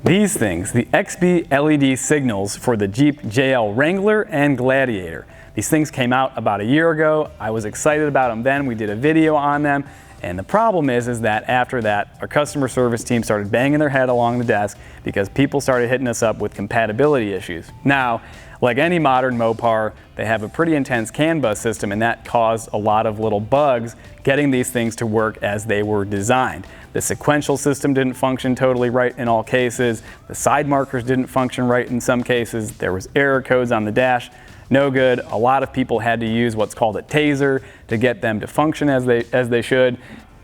These things, the XB LED signals for the Jeep JL Wrangler and Gladiator. These things came out about a year ago. I was excited about them then. We did a video on them. And the problem is that after that, our customer service team started banging their head along the desk because people started hitting us up with compatibility issues. Now, like any modern Mopar, they have a pretty intense CAN bus system, and that caused a lot of little bugs getting these things to work as they were designed. The sequential system didn't function totally right in all cases. The side markers didn't function right in some cases. There was error codes on the dash. No good. A lot of people had to use what's called a taser to get them to function as they should.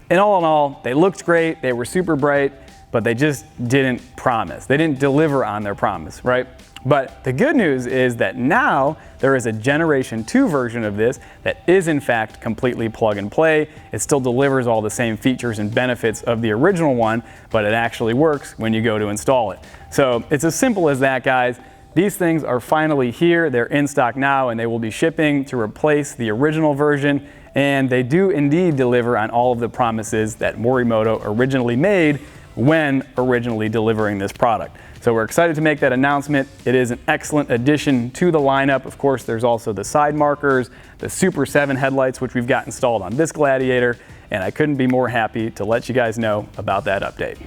And all in all, they looked great, they were super bright, but they just didn't promise. They didn't deliver on their promise, right? But the good news is that now there is a Generation 2 version of this that is in fact completely plug and play. It still delivers all the same features and benefits of the original one, but it actually works when you go to install it. So it's as simple as that, guys. These things are finally here. They're in stock now, and they will be shipping to replace the original version. And they do indeed deliver on all of the promises that Morimoto originally made when originally delivering this product. So we're excited to make that announcement. It is an excellent addition to the lineup. Of course, there's also the side markers, the Super 7 headlights, which we've got installed on this Gladiator, and I couldn't be more happy to let you guys know about that update.